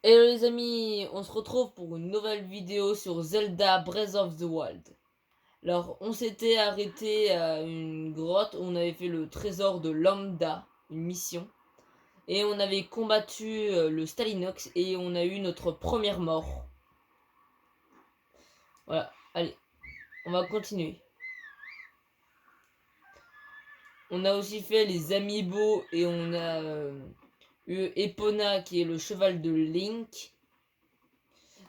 Hello les amis, on se retrouve pour une nouvelle vidéo sur Zelda Breath of the Wild. Alors, on s'était arrêté à une grotte où on avait fait le trésor de Lambda, une mission. Et on avait combattu le Stalinox et on a eu notre première mort. Voilà, allez, on va continuer. On a aussi fait les Amiibo et on a eu Epona qui est le cheval de Link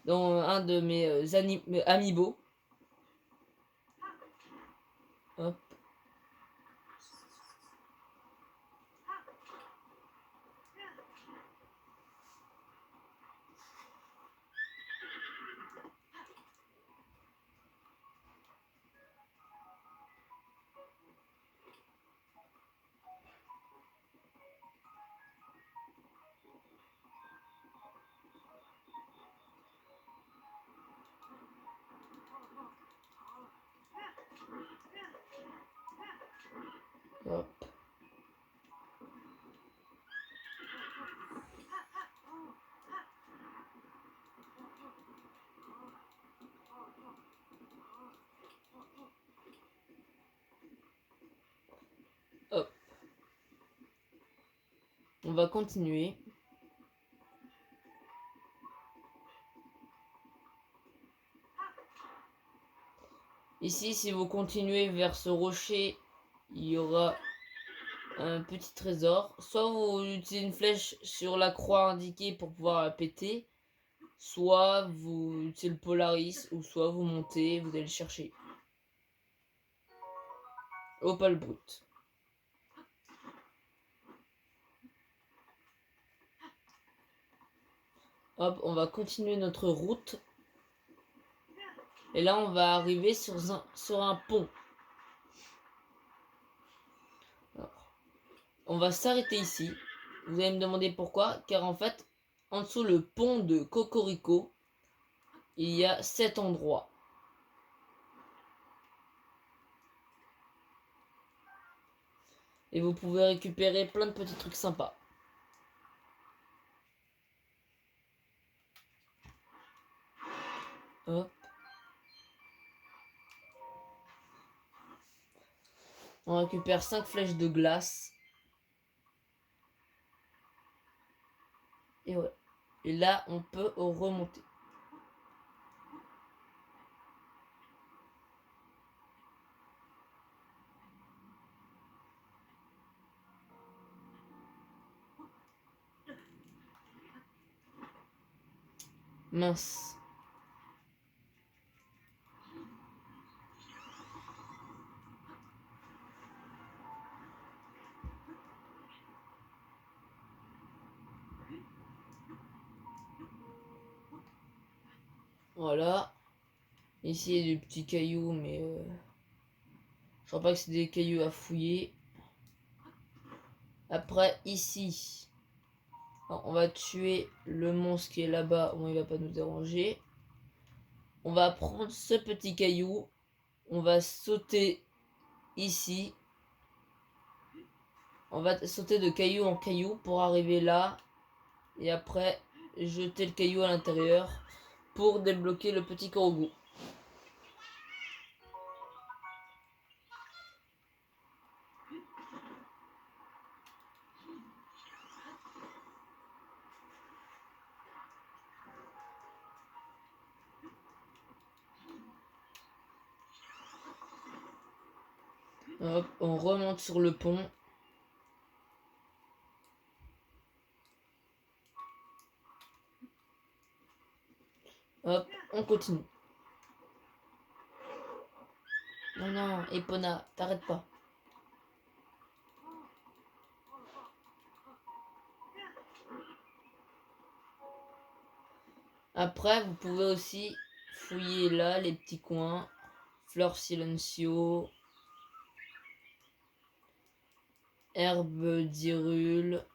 dans un de mes Amiibo. Hop. Hop. Hop. On va continuer. Ici, si vous continuez vers ce rocher, il y aura un petit trésor. Soit vous utilisez une flèche sur la croix indiquée pour pouvoir la péter, soit vous utilisez le Polaris, ou soit vous montez, vous allez le chercher. Opale brut. Hop, on va continuer notre route. Et là, on va arriver sur un pont. Alors, on va s'arrêter ici. Vous allez me demander pourquoi. Car en fait, en dessous le pont de Cocorico, il y a 7 endroits. Et vous pouvez récupérer plein de petits trucs sympas. Hop. On récupère 5 flèches de glace. Et ouais. Et là, on peut remonter. Mince. Voilà. Ici, il y a des petits cailloux, mais je crois pas que c'est des cailloux à fouiller. Après, ici, alors, on va tuer le monstre qui est là-bas. Bon, il va pas nous déranger. On va prendre ce petit caillou. On va sauter ici. On va sauter de caillou en caillou pour arriver là. Et après, jeter le caillou à l'intérieur pour débloquer le petit Korogu. Hop, on remonte sur le pont. Hop, on continue. Non, non, Epona, t'arrêtes pas. Après, vous pouvez aussi fouiller là les petits coins. Fleur silencio. Herbe d'Hyrule.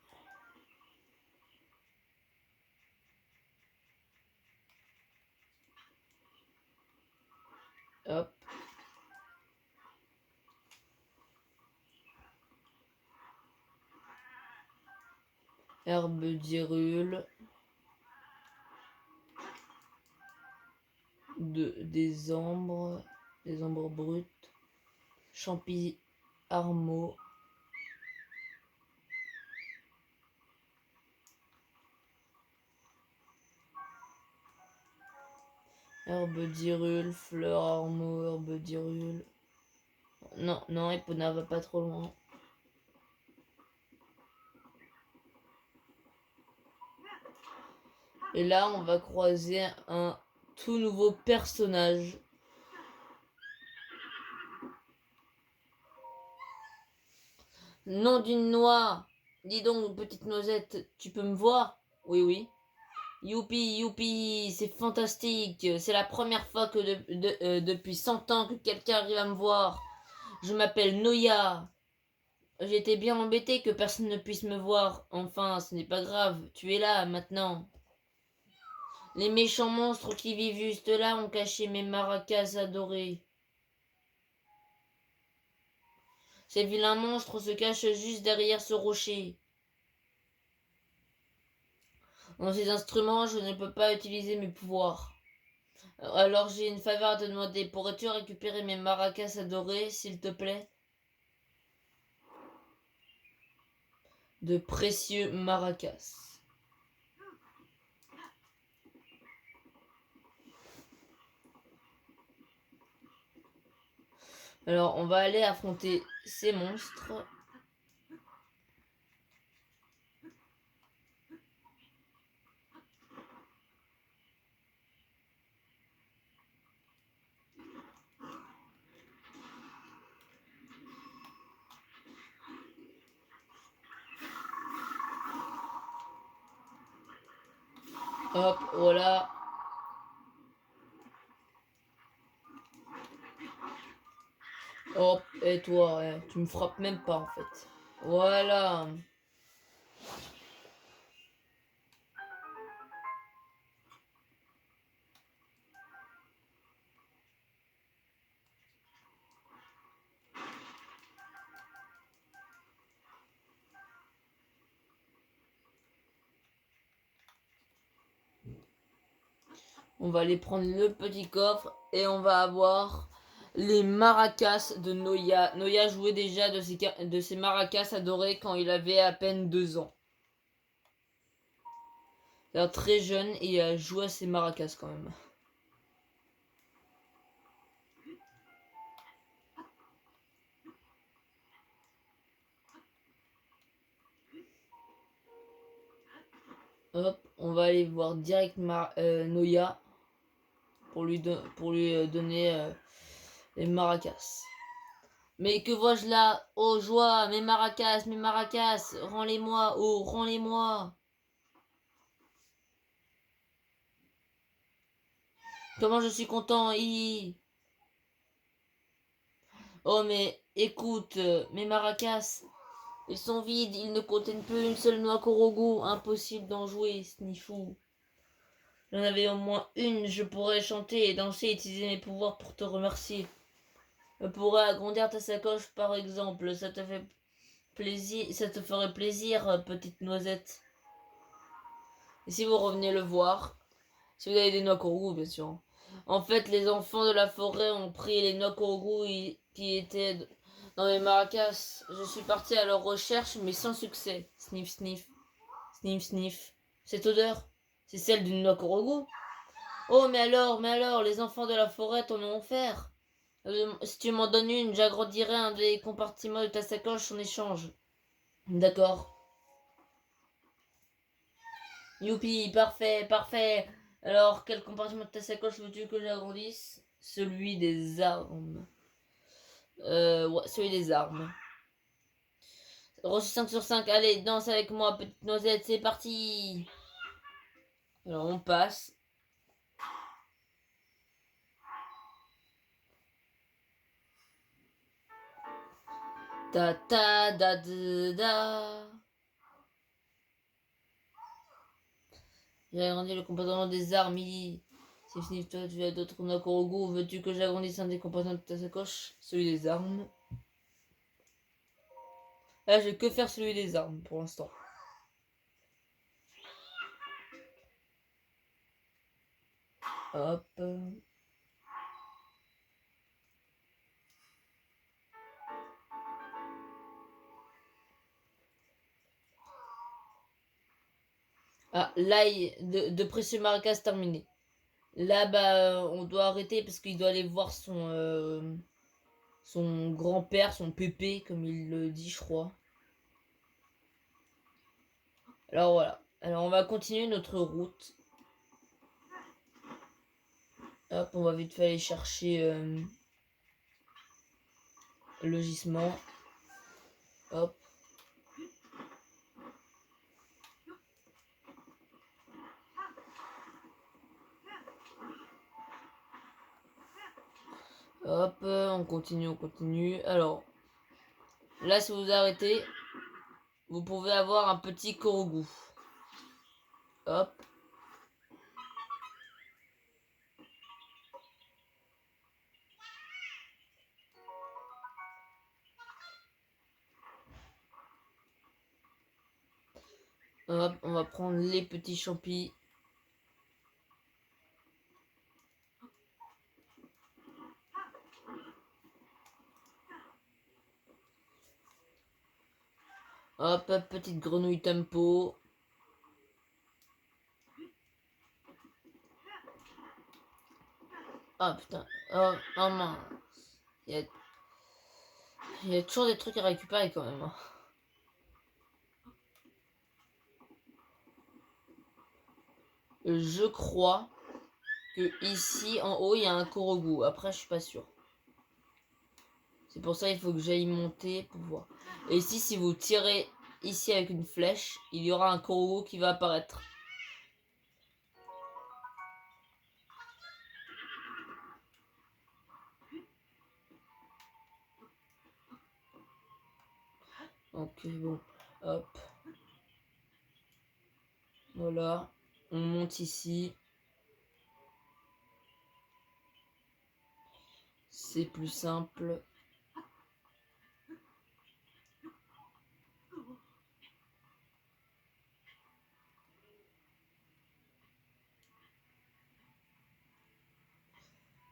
Hop. Herbe d'Hyrule. des ambres brutes, champi armeaux, herbe d'irule, fleur armeaux, herbe d'irule. Non, non, Epona va pas trop loin. Et là, on va croiser un tout nouveau personnage. Nom d'une noix. Dis donc, petite noisette, tu peux me voir? Oui, oui. Youpi, youpi, c'est fantastique. C'est la première fois que depuis 100 ans que quelqu'un arrive à me voir. Je m'appelle Noya. J'étais bien embêté que personne ne puisse me voir. Enfin, ce n'est pas grave. Tu es là, maintenant. Les méchants monstres qui vivent juste là ont caché mes maracas adorés. Ces vilains monstres se cachent juste derrière ce rocher. Dans ces instruments, je ne peux pas utiliser mes pouvoirs. Alors j'ai une faveur à te demander. Pourrais-tu récupérer mes maracas adorés, s'il te plaît? De précieux maracas. Alors on va aller affronter ces monstres. Hop, voilà. Hop, et toi, tu me frappes même pas en fait. Voilà. On va aller prendre le petit coffre et on va avoir les maracas de Noya. Noya jouait déjà de ses maracas adorés quand il avait à peine 2 ans. C'est très jeune et il a joué à ses maracas quand même. Hop, on va aller voir direct Noya pour lui donner les maracas. Mais que vois-je là? Oh joie, mes maracas, rends-les-moi, oh rends-les-moi. Comment je suis content, Oh mais écoute, mes maracas, ils sont vides, ils ne contiennent plus une seule noix Korogu, impossible d'en jouer, Snifou. J'en avais au moins une, je pourrais chanter et danser et utiliser mes pouvoirs pour te remercier. Je pourrais agrandir ta sacoche par exemple, ça te ferait plaisir, petite noisette. Et si vous revenez le voir, si vous avez des noix Korogu bien sûr. En fait, les enfants de la forêt ont pris les noix Korogu qui étaient dans les maracas. Je suis parti à leur recherche, mais sans succès. Sniff, sniff. Sniff, sniff. Cette odeur, c'est celle d'une noix Korogu. Oh, mais alors, les enfants de la forêt t'en ont offert. Si tu m'en donnes une, j'agrandirai un des compartiments de ta sacoche en échange. D'accord. Youpi, parfait, parfait. Alors, quel compartiment de ta sacoche veux-tu que j'agrandisse? Celui des armes. Ouais, celui des armes. Reçu 5 sur 5. Allez, danse avec moi, petite noisette, c'est parti. Alors, on passe. Ta ta da da da. J'ai agrandi le compartiment des armes. C'est fini, toi, tu as d'autres Nakorogu. Veux-tu que j'agrandisse un des compartiments de ta sacoche? Celui des armes. Là, je vais que faire celui des armes pour l'instant. Hop. Ah, l'ail de Précieux Maracas terminé. Là, bah, on doit arrêter parce qu'il doit aller voir son grand-père, son pépé, comme il le dit, je crois. Alors voilà. Alors on va continuer notre route. Hop, on va vite fait aller chercher le gisement. Hop. Hop, on continue, on continue. Alors, là, si vous arrêtez, vous pouvez avoir un petit Korogu. Hop. Hop, on va prendre les petits champis. Hop, petite grenouille tempo. Ah putain. Oh, oh mince. Il y a toujours des trucs à récupérer quand même. Hein. Je crois que ici en haut il y a un Korogu. Après je suis pas sûr. C'est pour ça il faut que j'aille monter pour voir. Et ici si vous tirez ici avec une flèche, il y aura un Korogu qui va apparaître. Ok bon. Hop. Voilà. On monte ici. C'est plus simple.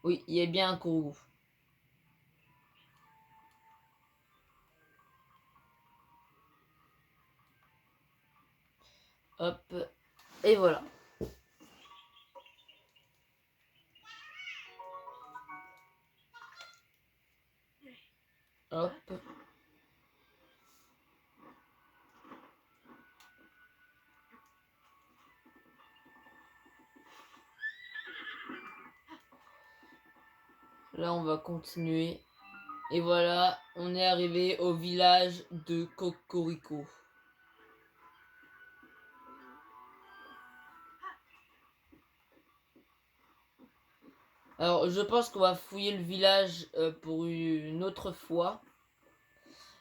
Oui, il y a bien un Korogu. Hop. Et voilà. Hop. Là, on va continuer. Et voilà, on est arrivé au village de Cocorico. Alors, je pense qu'on va fouiller le village pour une autre fois.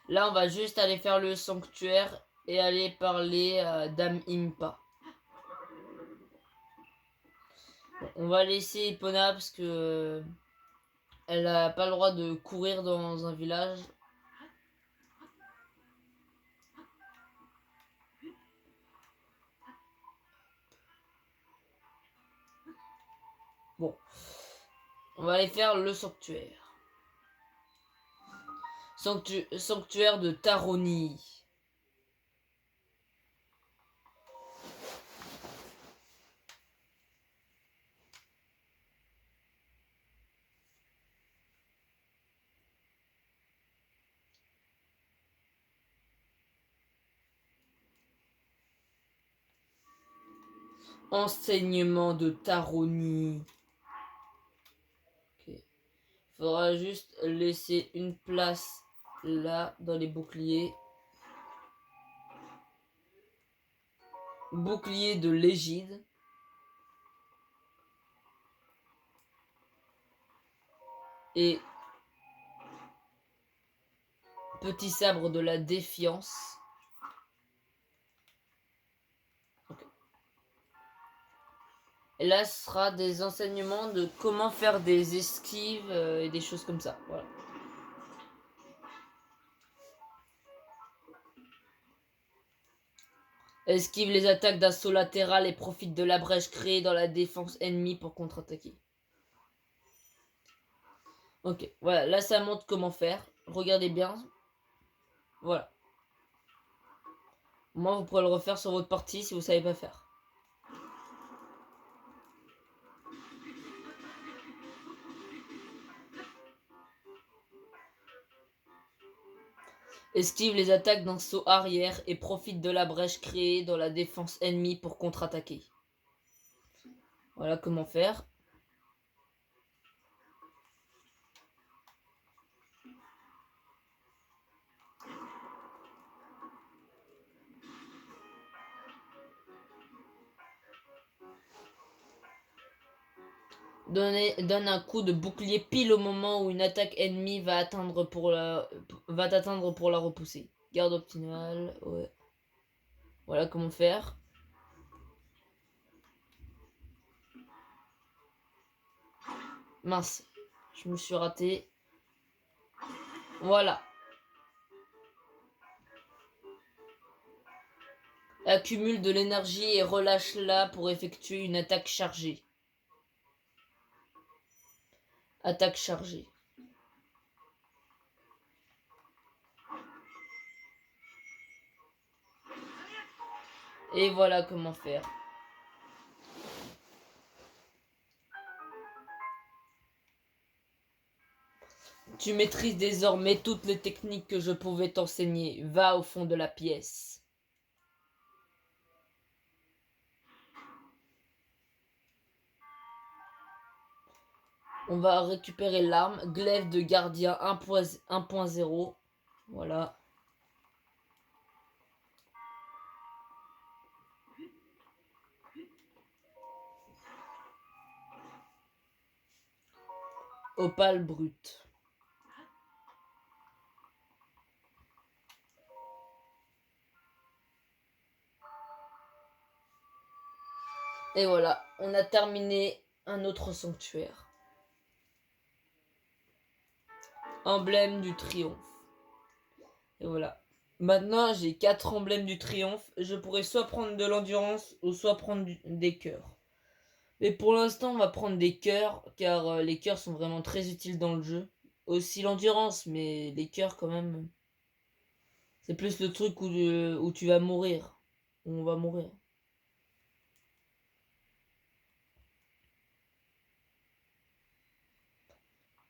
Là, on va juste aller faire le sanctuaire et aller parler à Dame Impa. On va laisser Epona parce que elle a pas le droit de courir dans un village. Bon, on va aller faire le sanctuaire. Sanctuaire de Taroni. Enseignement de Taroni. Okay. Faudra juste laisser une place là dans les boucliers. Bouclier de l'égide. Et petit sabre de la défiance. Okay. Et là, ce sera des enseignements de comment faire des esquives et des choses comme ça. Voilà. Esquive les attaques d'assaut latéral et profite de la brèche créée dans la défense ennemie pour contre-attaquer. Ok, voilà, là ça montre comment faire. Regardez bien. Voilà. Moi, vous pourrez le refaire sur votre partie si vous savez pas faire. Esquive les attaques d'un saut arrière et profite de la brèche créée dans la défense ennemie pour contre-attaquer. Voilà comment faire. Donne un coup de bouclier pile au moment où une attaque ennemie va t'atteindre pour la repousser. Garde optimale, ouais. Voilà comment faire. Mince, je me suis raté. Voilà. Accumule de l'énergie et relâche-la pour effectuer une attaque chargée. Attaque chargée. Et voilà comment faire. Tu maîtrises désormais toutes les techniques que je pouvais t'enseigner. Va au fond de la pièce. On va récupérer l'arme. Glaive de gardien 1.0. Voilà. Opale brute. Et voilà, on a terminé un autre sanctuaire. Emblème du triomphe. Et voilà. Maintenant, j'ai 4 emblèmes du triomphe. Je pourrais soit prendre de l'endurance ou soit prendre des cœurs. Mais pour l'instant, on va prendre des cœurs, car les cœurs sont vraiment très utiles dans le jeu. Aussi l'endurance, mais les cœurs quand même. C'est plus le truc où tu vas mourir. Où on va mourir.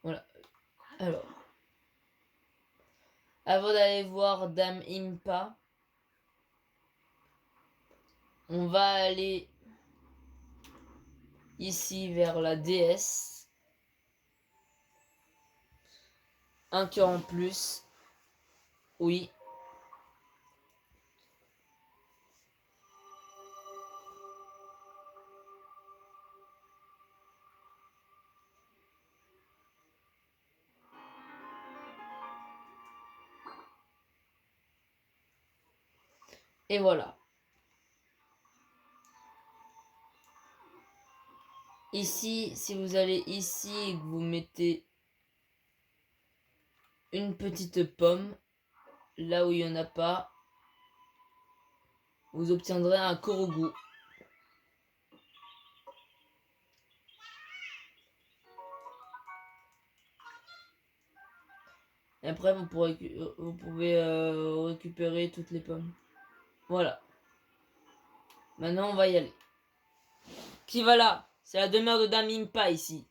Voilà. Alors. Avant d'aller voir Dame Impa, on va aller ici vers la déesse. Un cœur en plus. Oui. Et voilà. Ici, si vous allez ici et que vous mettez une petite pomme, là où il n'y en a pas, vous obtiendrez un Korogu. Et après, vous pouvez récupérer toutes les pommes. Voilà. Maintenant, on va y aller. Qui va là? C'est la demeure de Dame Impa ici.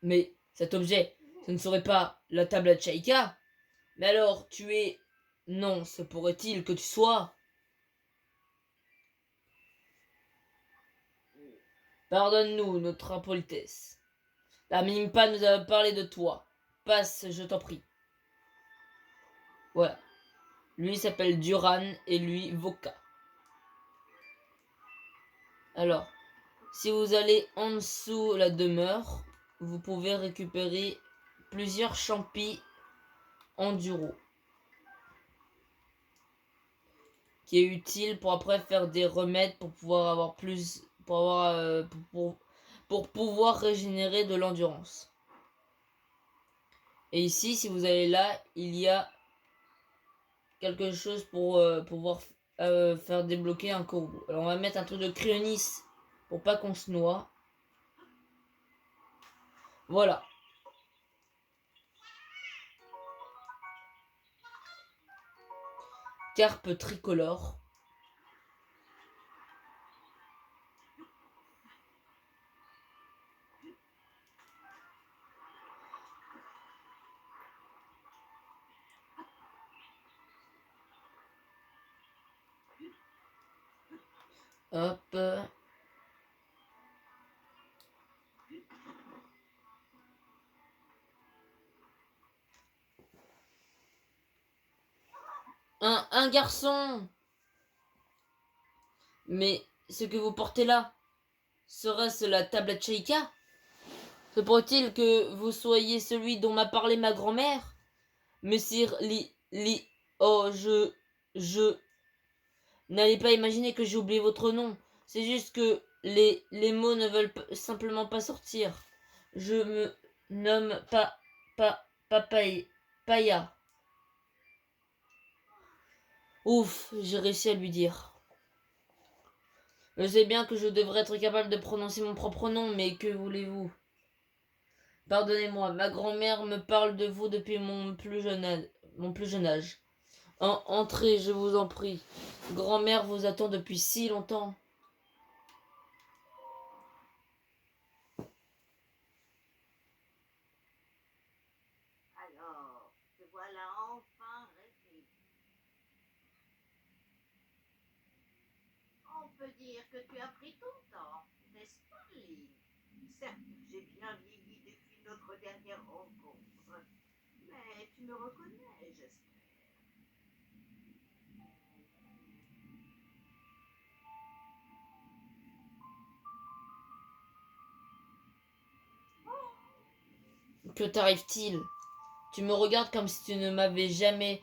Mais cet objet, ce ne serait pas la table à Chaika? Mais alors, tu es... Non, se pourrait-il que tu sois... Pardonne-nous, notre impolitesse. La Mimpa nous a parlé de toi. Passe, je t'en prie. Voilà. Lui s'appelle Duran et lui Voka. Alors, si vous allez en dessous la demeure, vous pouvez récupérer plusieurs champis enduro. Qui est utile pour après faire des remèdes pour pouvoir avoir plus... pour pouvoir régénérer de l'endurance. Et ici, si vous allez là, il y a quelque chose pour pouvoir faire débloquer un corbeau. Alors on va mettre un truc de cryonis pour pas qu'on se noie. Voilà. Carpe tricolore. Hop. Un garçon. Mais ce que vous portez là, serait-ce la tablette Sheikah? Se pourrait-il que vous soyez celui dont m'a parlé ma grand-mère? Monsieur Oh, je... N'allez pas imaginer que j'ai oublié votre nom. C'est juste que les mots ne veulent simplement pas sortir. Je me nomme Paya. Ouf, j'ai réussi à lui dire. Je sais bien que je devrais être capable de prononcer mon propre nom, mais que voulez-vous? Pardonnez-moi, ma grand-mère me parle de vous depuis mon plus jeune âge. Entrez, je vous en prie. Grand-mère vous attend depuis si longtemps. Alors, te voilà enfin réveillé. On peut dire que tu as pris ton temps, n'est-ce pas, Lynn? Certes, j'ai bien vieilli depuis notre dernière rencontre, mais tu me reconnais, j'espère. Que t'arrive-t-il? Tu me regardes comme si tu ne m'avais jamais...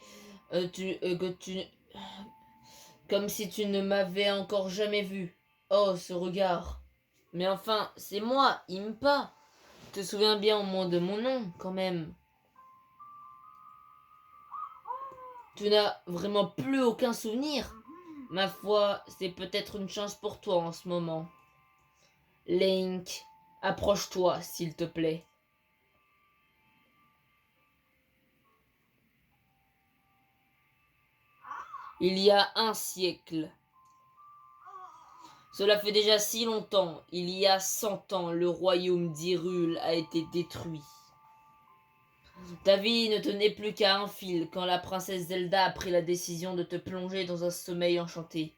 Comme si tu ne m'avais encore jamais vu. Oh, ce regard. Mais enfin, c'est moi, Impa. Tu te souviens bien au moins de mon nom, quand même. Tu n'as vraiment plus aucun souvenir? Ma foi, c'est peut-être une chance pour toi en ce moment. Link, approche-toi, s'il te plaît. Il y a un siècle. Cela fait déjà si longtemps. Il y a 100 ans, le royaume d'Hyrule a été détruit. Ta vie ne tenait plus qu'à un fil quand la princesse Zelda a pris la décision de te plonger dans un sommeil enchanté.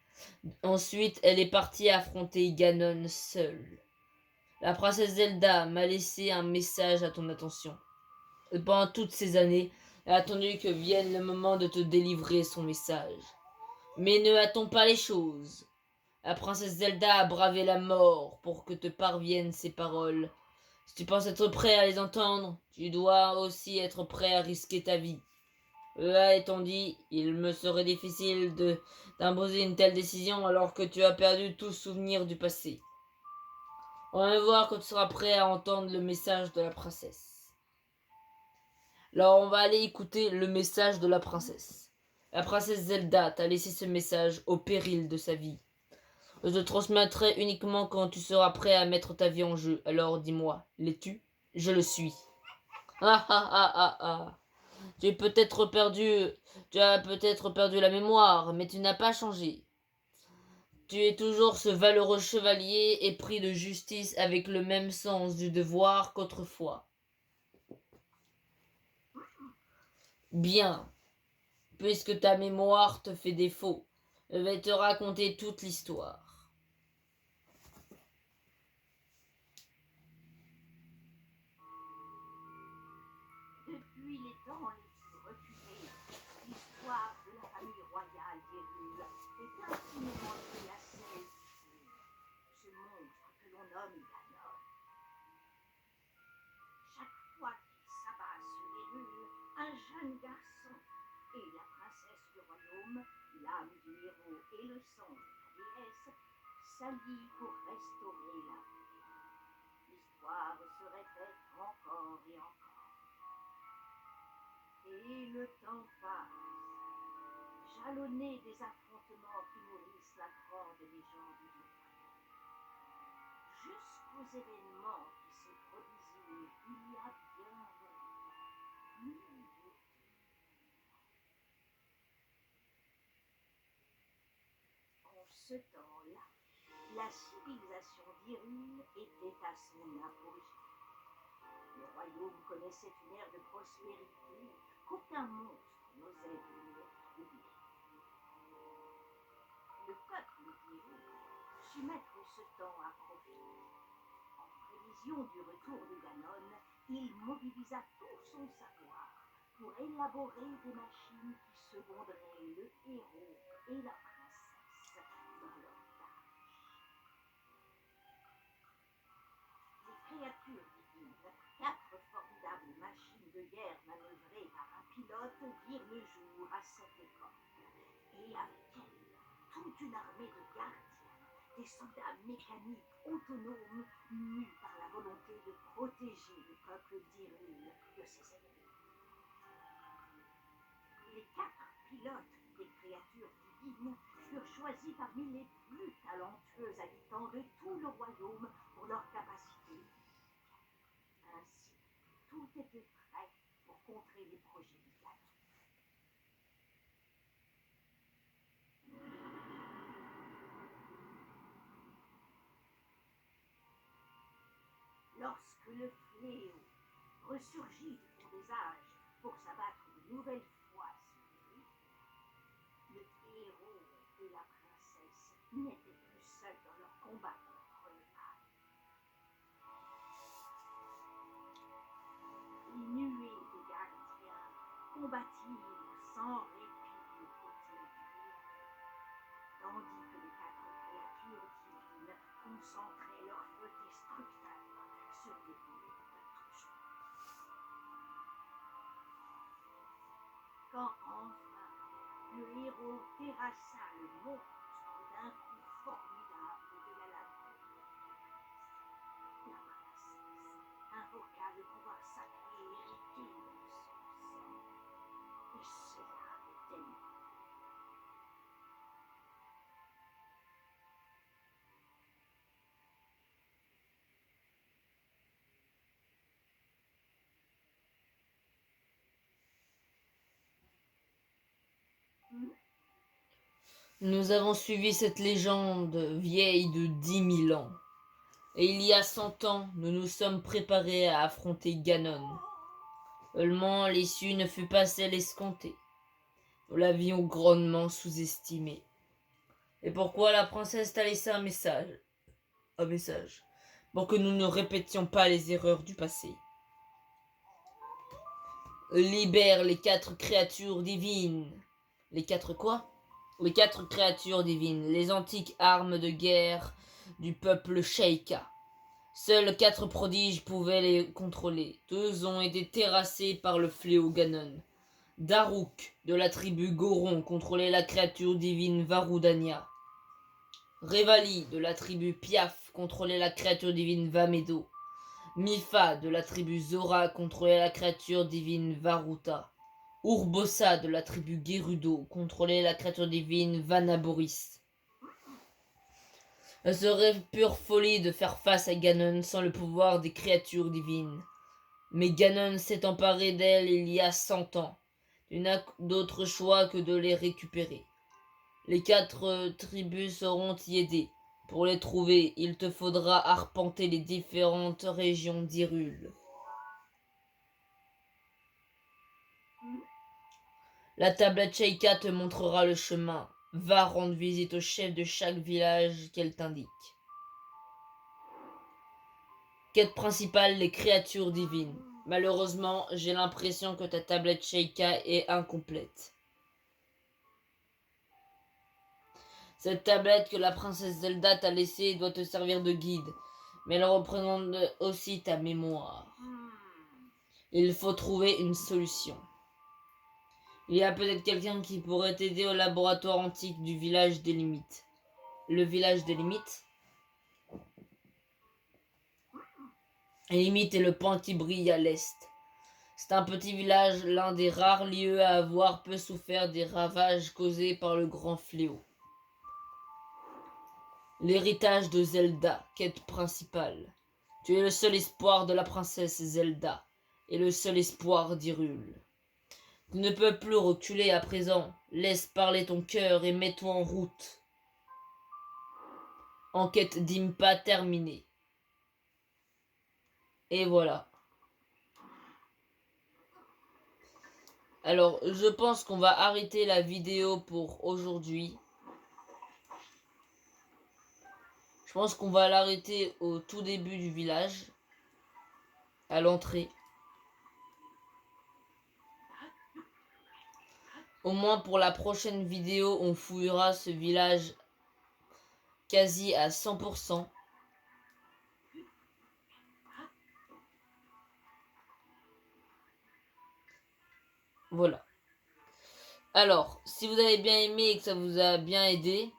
Ensuite, elle est partie affronter Ganon seule. La princesse Zelda m'a laissé un message à ton attention. Et pendant toutes ces années, elle a attendu que vienne le moment de te délivrer son message. Mais ne hâtons pas les choses. La princesse Zelda a bravé la mort pour que te parviennent ces paroles. Si tu penses être prêt à les entendre, tu dois aussi être prêt à risquer ta vie. Cela étant dit, il me serait difficile d'imposer une telle décision alors que tu as perdu tout souvenir du passé. On va voir quand tu seras prêt à entendre le message de la princesse. Alors on va aller écouter le message de la princesse. La princesse Zelda t'a laissé ce message au péril de sa vie. Je te transmettrai uniquement quand tu seras prêt à mettre ta vie en jeu. Alors dis-moi, l'es-tu? Je le suis. Ah ah ah ah ah. Tu as peut-être perdu la mémoire, mais tu n'as pas changé. Tu es toujours ce valeureux chevalier épris de justice avec le même sens du devoir qu'autrefois. Bien, puisque ta mémoire te fait défaut, je vais te raconter toute l'histoire. Depuis les temps les plus reculés, l'histoire de la famille royale d'Hyrule est intimement liée à celle du ce monstre que l'on nomme Ganon. Chaque fois qu'il s'abat sur Hyrule, un jeune garçon et la princesse du royaume, l'âme du héros et le sang de la déesse, s'allient pour restaurer la paix. L'histoire se répète encore et encore. Et le temps passe, jalonné des affrontements qui nourrissent la grande légende du royaume, jusqu'aux événements qui se produisirent il y a bien longtemps. En ce temps-là, la civilisation d'Hyrule était à son apogée. Le royaume connaissait une ère de prospérité qu'aucun monstre n'osait venir troubler. Le peuple d'Hyrule su mettre ce temps à profit. En prévision du retour de Ganon, il mobilisa tout son savoir pour élaborer des machines qui seconderaient le héros et la princesse dans leur tâche. Les créatures divines, 4 formidables machines de guerre manœuvrées par un pilote, virent le jour à cette époque. Et avec elles, toute une armée de gardiens, des soldats mécaniques autonomes, mus par la volonté de protéger le peuple d'Hyrule de ses ennemis. Les 4 pilotes des créatures divines furent choisis parmi les plus talentueux habitants de tout le royaume pour leur capacité unique. Ainsi, tout était prêt pour contrer les projets du Ganon. Lorsque le fléau ressurgit du fond des âges pour s'abattre une nouvelle fois sur lui, le héros et la princesse n'étaient plus seuls dans leur combat contre le mal. Les nuées de gardiens combattirent sans répit aux côtés du héros, tandis que les 4 créatures divines concentraient leur feu destructeur sur l'ennemi de toujours. Quand enfin le héros terrassa le monstre d'un coup formidable de la lame de Némésis, la princesse invoqua le pouvoir sacré hérité de son sang et scella le démon. Nous avons suivi cette légende vieille de 10 000 ans. Et il y a 100 ans, nous nous sommes préparés à affronter Ganon. Seulement, l'issue ne fut pas celle escomptée. Nous l'avions grandement sous-estimée. Et pourquoi la princesse t'a laissé un message, pour que nous ne répétions pas les erreurs du passé. Libère les 4 créatures divines. Les 4 quoi? Les 4 créatures divines, les antiques armes de guerre du peuple Sheikah. Seuls 4 prodiges pouvaient les contrôler. 2 ont été terrassés par le fléau Ganon. Daruk, de la tribu Goron, contrôlait la créature divine Varudania. Revali, de la tribu Piaf, contrôlait la créature divine Vamedo. Mifa, de la tribu Zora, contrôlait la créature divine Varuta. Urbosa, de la tribu Gerudo, contrôlait la créature divine Vanaboris. Ce serait pure folie de faire face à Ganon sans le pouvoir des créatures divines. Mais Ganon s'est emparé d'elles il y a 100 ans. Tu n'as d'autre choix que de les récupérer. Les 4 tribus sauront t'y aider. Pour les trouver, il te faudra arpenter les différentes régions d'Hyrule. La tablette Sheikah te montrera le chemin. Va rendre visite au chef de chaque village qu'elle t'indique. Quête principale, les créatures divines. Malheureusement, j'ai l'impression que ta tablette Sheikah est incomplète. Cette tablette que la princesse Zelda t'a laissée doit te servir de guide, mais elle représente aussi ta mémoire. Il faut trouver une solution. Il y a peut-être quelqu'un qui pourrait t'aider au laboratoire antique du village des limites. Le village des limites? Les limites est le point qui brille à l'est. C'est un petit village, l'un des rares lieux à avoir peu souffert des ravages causés par le grand fléau. L'héritage de Zelda, quête principale. Tu es le seul espoir de la princesse Zelda, et le seul espoir d'Hyrule. Tu ne peux plus reculer à présent. Laisse parler ton cœur et mets-toi en route. Enquête d'Impa terminée. Et voilà. Alors, je pense qu'on va arrêter la vidéo pour aujourd'hui. Je pense qu'on va l'arrêter au tout début du village, à l'entrée. Au moins pour la prochaine vidéo, on fouillera ce village quasi à 100%. Voilà. Alors, si vous avez bien aimé et que ça vous a bien aidé,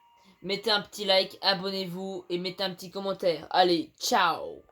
mettez un petit like, abonnez-vous et mettez un petit commentaire. Allez, ciao!